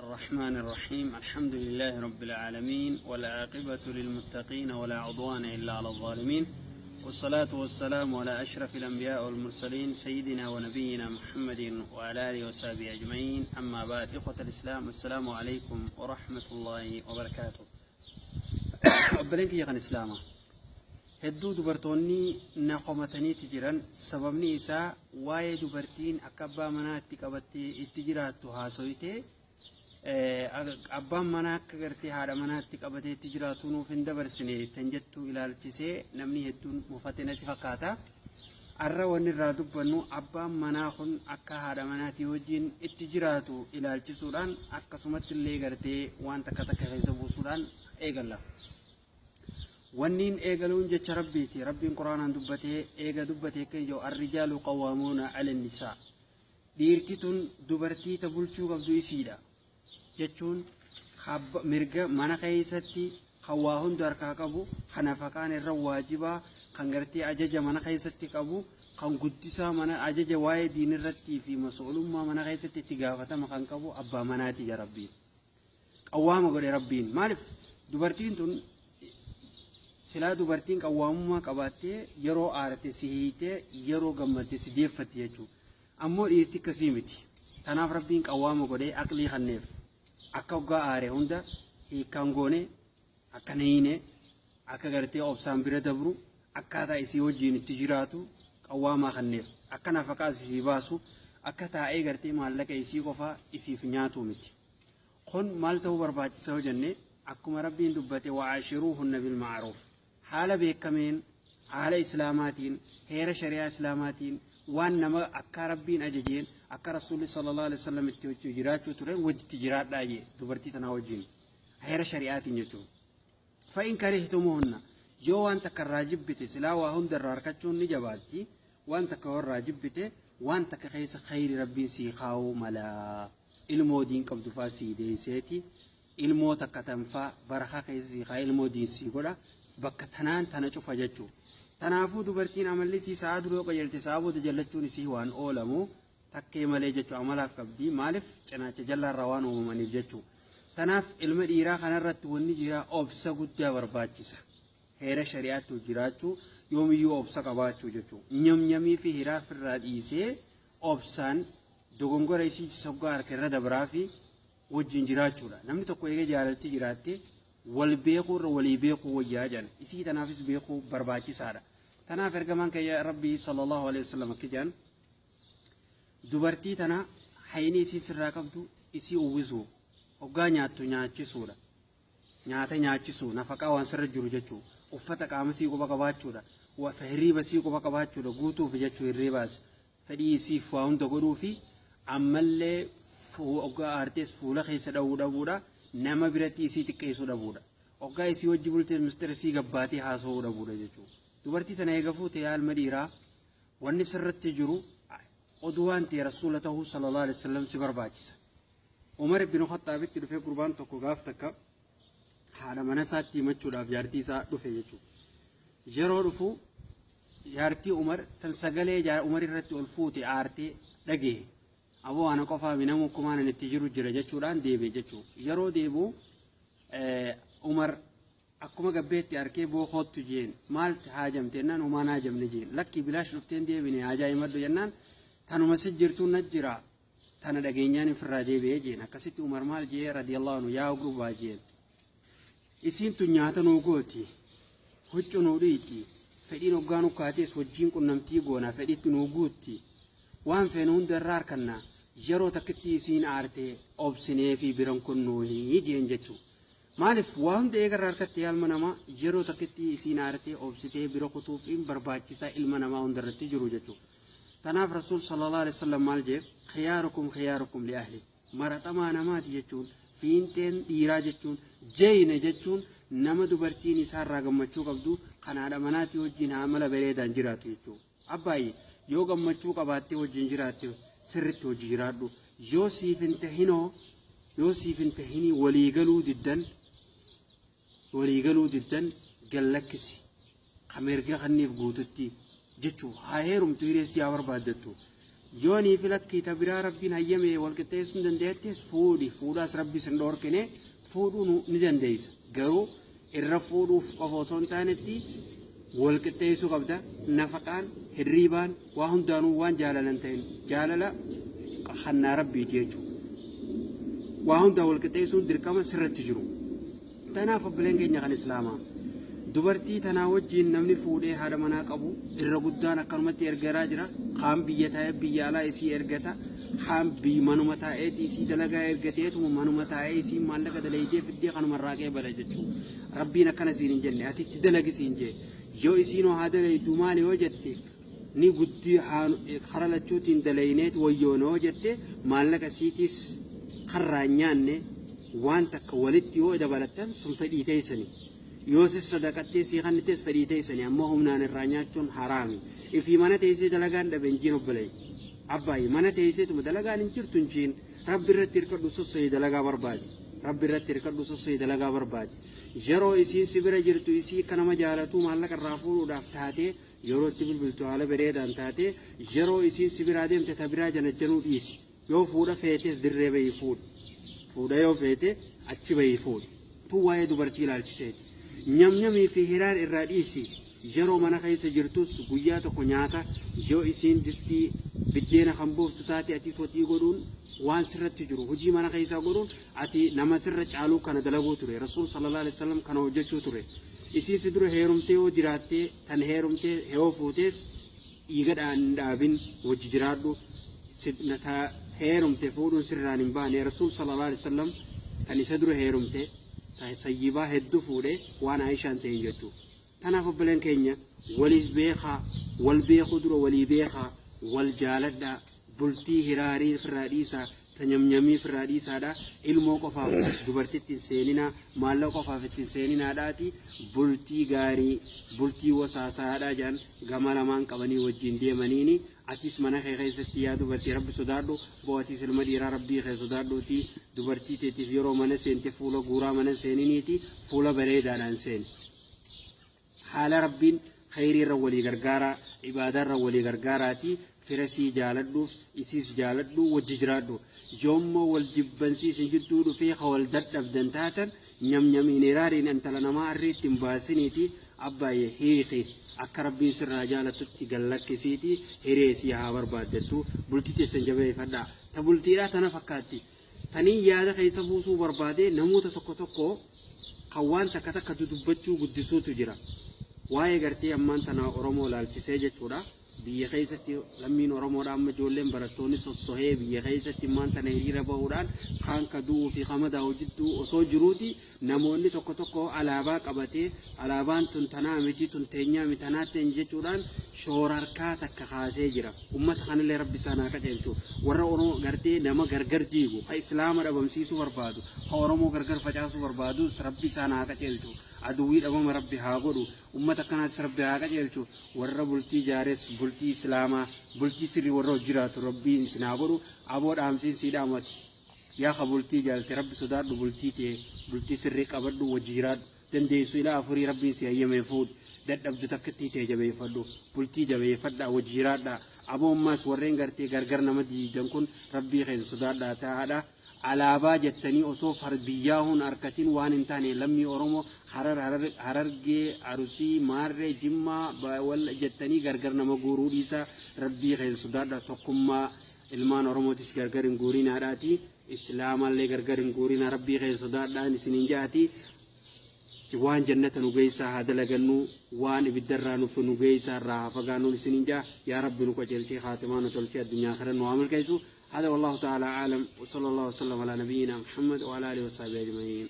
الرحمن الرحيم الحمد لله رب العالمين والعاقبة للمتقين ولا عضوان إلا على الظالمين والصلاة والسلام على أشرف الأنبياء والمرسلين سيدنا ونبينا محمد وعلى آله وصحبه أجمعين أما بعد إخوة الإسلام السلام عليكم ورحمة الله وبركاته أبلنك يا إسلام هدو دبرتوني نقومتني تجران سببني إساء واي دبرتين أكبا مناتك أبتي اتجرات تهاسويته أبان مناك قرتي هذا مناتك أبتي تجراتونو في اندبر سنة تنجتو إلى الجسي نمني هدون مفتنة فقاتا الروان الرادب بنو أبان مناخن أكا هذا مناتي وجين اتجراتو إلى الجسوران أكا سمت اللي قرتي وان تكتك غيزبو سوران إيقال ونين إيقالون جتش ربيتي ربي قرآن دبتي إيقا دبتي كيجو الرجال قوامون على النساء ديرتتون دبرتي تبولشو قبدو يسيدا جتشون مرقا مانا قيستي خواهن دار كاكابو خنفقان الرواجبا خنغرتي عججة مانا قيستي كابو خن قدسا مانا عججة واي دين الرتي في مسؤول ما مانا قيستي تقافة مخان كابو أبا مناتي يا ربين قوام قولي ربين مالف دبرتين تون سلا دبرتين قوامما قباتي يرو آرتي سيهيتي يرو قمتي سديفتي يجو أمور إيرتي كسيمتي تناف ربين قوام قولي أقلي خنف akka ugaa aare hunda hiikaan goone akka neeyine akka gartee obsaan bira dabru akkaataa isii wajjiin itti jiraatu qawwaamaa kanneef akka nafaqaa isii baasu akka taa'ee gartee maallaqa isii qofaa ifiif nyaatu miti kun maal ta'uu barbaachisa hojjenne akkuma rabbiin dubbate wa'aashiruuhunna bil ma'ruuf haala beekameen haala islaamaatiin heera shari'aa islaamaatiin waan nama akka rabbiin ajajeen akka rasuulli sallallahu alaihi wasallam itti jiraachuu ture wajjitti jiraadhaa jee dubartii tanaa wajjin heera shari'aatiin jechuun fa'in karihtumuhunna yoo waan takka irraa jibbite silaa waa hunda irraa harkachuun ni jabaatti waan takka warraa jibbite waan takka keessa khayri rabbiin sii kaa'uu malaa ilmoo diin qabdu faa sii deeyseeti ilmoo takka tanfaa barakaa keessa sii kaa'e ilmoo diin sii godha bakka tanaan tana cufa jechuu tanaafuu dubartiin amalli sii sa'a duroo qajeelte sa'a booda jallachuun isii waan oolamu takkee malee jechuu amalaaf qabdi maaliif cinaacha jallaarraa waan uumamaniif jechuu tanaaf ilma dhiiraa kanarratti wanni jiraa obsa guddaa barbaachisa heera shari'aatti jiraachuu yoomiyyuu obsa qabaachuu jechuu nyamnyamii fi hiraaf irraa dhiisee obsaan dogongora isii soggaa harka irra dabraa fi wajjin jiraachuudha namni tokko eega jaalalti jiraatte wal beekuu irra walii beekuu wayyaa jedhan isii tanaafis beekuu barbaachisaadha tanaaf ergamaan kayya rabbii sallallahu alaihi wasallam akka jedhan dubartii tana hayni isii sirraa qabdu isii uwwisuu hoggaa nyaattu nyaachisuudha nyaata nyaachisuu nafaqaa waan sirra jiru jechuu uffata qaama sii quba qabaachuudha hirriiba sii quba qabaachuudha guutuuf jechuu hirriibaas fedhii isiif waa hunda godhuu fi ammallee hoggaa aartees fuula keessa dha'uu dhabuudha nama biratti isii xiqqeessuu dhabuudha hoggaa isii wajji bultee mistira isii gabbaatee haasa'uu dhabuudha jechuu dubartii tana eega fuute yaa ilma dhiiraa wanni sirratti jiru odwaanti rasuulatahu sallallahu alaihi wasallam si barbaachisa Umar ibn Khattab itti dhufee gurbaan tokko gaaf takka haadha mana isaatti himachuudhaaf jaartii isaa dhufe jechuudha yeroo dhufu jaartii Umar tan sagalee Umar irratti ol fuute aartee dhagee aboo ana qofaa minamu kumaan itti jiru jira jechuudhaan deebi'e jechuudha yeroo deebi'u Umar akkuma gabbeetti arkee bookootu jeen maal haajamte jennaan umaan haajamne jeen lakki bilaash dhufteen deebine ajaa'imadhu jennaan tanuma sijjirtuu najjira tana dhageenyaan ifirraa deebi'ee jeen akkasitti Umar maal jee radiyallahu anhu yaa gurbaa jeen isiin tun nyaata nuu gooti huccuu nuu dhiiti fedhiin hoggaan ukkaatees wajjiin qunnamtii goona fedhiitti nuu guutti waan feenu hunda irraa harkanna yeroo takkitti isiin aartee obsinee fi biran kunnuuhii jeen jechuu maaliif waa hunda eegarraa harkatte ilma namaa yeroo takkitti isiin aartee obsitee bira kutuuf hin barbaachisaa ilma namaa hunda irratti jiru jechuu tanaaf rasuul sallallahu alaihi wasallam maal jee khiyaarukum li ahli maratamaa namaati jechuun fiinteen dhiiraa jechuun jeeyine jechuun nama dubartiin isaarraa gammachuu qabdu kanaadha manaati wajjin haamala bareedaan jiraatu jechuu abbaayye yoo gammachuu qabaattee wajjin jiraatte sirritti hojii jiraadhu yoo siif hin tahinii waliigaluu diddan gallakkisi kamerga kanniif guututti jechuu haa heerumtu hirees yaa barbaaddattu يوني في لك تبرا ربنا هيمي والكتيس ندنديتس فوداس ربي سندور كنه فودو ندنديس قرو الرفودو فقفوصون تانتي والكتيسو قبدا نفقان هريبان وهم دانو وان جالالنتين جاللا خنا ربي تيجو وهم دا والكتيسو دركما سرت تجرو تناف بلنجي نغن إسلاما دبرتي تناوجين نمني فودي هذا مناك أبو الرجودان كلمة إرجع جرا خام بيجتها بيجالا إسي إرجعتا خام بي منو متاعي إسي دلعا إرجعتيه توم منو متاعي إسي مالك دلعيه في الدنيا كانوا مراكي بلجتشو ربنا كنا سيرين جنة أتي تدلعي سينجة يو إسينو هذا يدوماني وجدتي ني قدي خرالتشو تندلعينات ويونو وجدتي مالك سيتيس خرانيانه وانتك ولدتيو إذا بلتن سنفدي تيسني يوسف صدقتي سيخان نتس فري تيسني أما هم نان الرانياتون حرامي إفي مانا تيسي دلقان دبنجينو بلاي أباي مانا تيسي تم دلقان انجر تنجين رب الرتير كردو سوسي دلقا بربادي رب الرتير كردو سوسي دلقا بربادي جرو إسي سبرا جرتو إسي كنما جالتو مالك الرافور ودافتاتي يورو تبل بلتو على بريد أنتاتي جرو إسي سبرا ديم تتبرا جنجنو إسي يو فودا فيتس دربي يفود فودا يو فيتي أتشبه يفود تو وايد برتي لالجسيتي نيم في هرار الرئيسي جرو منا خيس جرتوس بوياتو كنياتا جو إسين دستي بدينا خمبوف تتاتي أتي صوتي يقولون وان سرت تجرو هجي منا خيس يقولون أتي نما سرت علو كان دلبو تري رسول صلى الله عليه وسلم كان وجهه تري إسي سدرو هيرمتي وجراتي تن هيرمتي هيوفوتس يقد عند أبين وجرادو سدنتا هيرمتي فودون سرانين باني رسول صلى الله عليه وسلم كان يسدرو هيرمتي سيبا هدو فوري وانا عيشان تنجتو تناف بلن كينيا ولي بيخا والبيخو درو ولي بيخا والجالد بلتي هراري فراديسا تنمي فراديسا دا علمو قفا دبرتي تنسينينا مالو قفا في تنسينينا داتي بلتي غاري بلتي وساسا دا جان غمالا مان قبني وجين دي منيني أتيس منا خيستي يا دبرتي رب سوداردو بواتي سلمديرا ربي خي سوداردو تي دبرتي تي فيرو منا سنتي فولا غورا منا سينينيتي فولا بريدا نانسين حال ربين خيري رولي غرغارا عبادة رولي غرغاراتي فرسي جالدو إسيس جالدو وججرادو يوم والجبنسي سنجدو في خوال دردب دنتاتن نم نيرارين انت لنا ما أريد تنباسينيتي أباي هيخي akka rabbiin sirraa jaalatutti gallakkisiiti hireesii haa barbaaddattu bultii teessan jabeeffadhaa ta bultiidhaa tana fakkaatti tanii yaada keessa buusuu barbaade namoota tokko kan waan takka dubbachuu guddisuutu jira waa'ee gartee ammaan tana Oromoo laalchisee jechuudha biyya keessatti lammiin Oromoodhaan amma ijoolleen barattoonni sossohee biyya keessatti ammaan tana hiriira bahuudhaan kaan kaduu fi qamadaa hojjettu osoo jiruuti namoonni tokko alaabaa qabatee alaabaan tun tanaa miti tun teenyaa miti tanaatti jechuudhaan shoorarkaa takka kaasee jira ummata kanallee rabbi isaanii qajeelchu warra Oromoo gartee nama gargar diigu ha islaama dhabamsiisuu barbaadu ha Oromoo gargar facaasuu barbaadu rabbi isaanii qajeelchu aduwii dhabama rabbi haa godhu ummata kanaas rabbi haa qajeelchu warra bultii jaares bultii islaamaa bultii sirrii warra jiraatu rabbiin isinaa godhu aboo dhaamsiin siidhaamati yaa qabultii jaalte rabbi sodaadhu bultii tee bultii sirrii qabadhu wajiiraadhu dandeessu ilaa afurii rabbiin si hayyamee fuudhu dadhabdu takkatti tee jabeeffadhu bultii jabeeffadhaa wajiiraadhaa aboo ammaas warreen gartee gargar nama diidan kun rabbii keessa sodaadhaa ta'aadha alaabaa jettanii osoo farbiyyaahun harkatiin waan hin taane lammii Oromoo harargee arusii maarree jimmaa walla jettanii gargar nama guuruu dhiisa rabbii keessa sodaadhaa tokkummaa ilmaan Oromootis gargar hin guurinaadhaati islaamallee gargar hin guurina rabbii keessa sodaadhaan isiniin jaati waan jannata nu geessaa haa dalagannu waan ibiddarraa nuuf nu geessaa irraa fagaannu isiniin jaa yaa rabbi nu qajeelchee haatimaa nu tolchee addunyaa kana nu amal keessu هذا والله تعالى أعلم وصلى الله وسلم على نبينا محمد وعلى آله وصحبه أجمعين.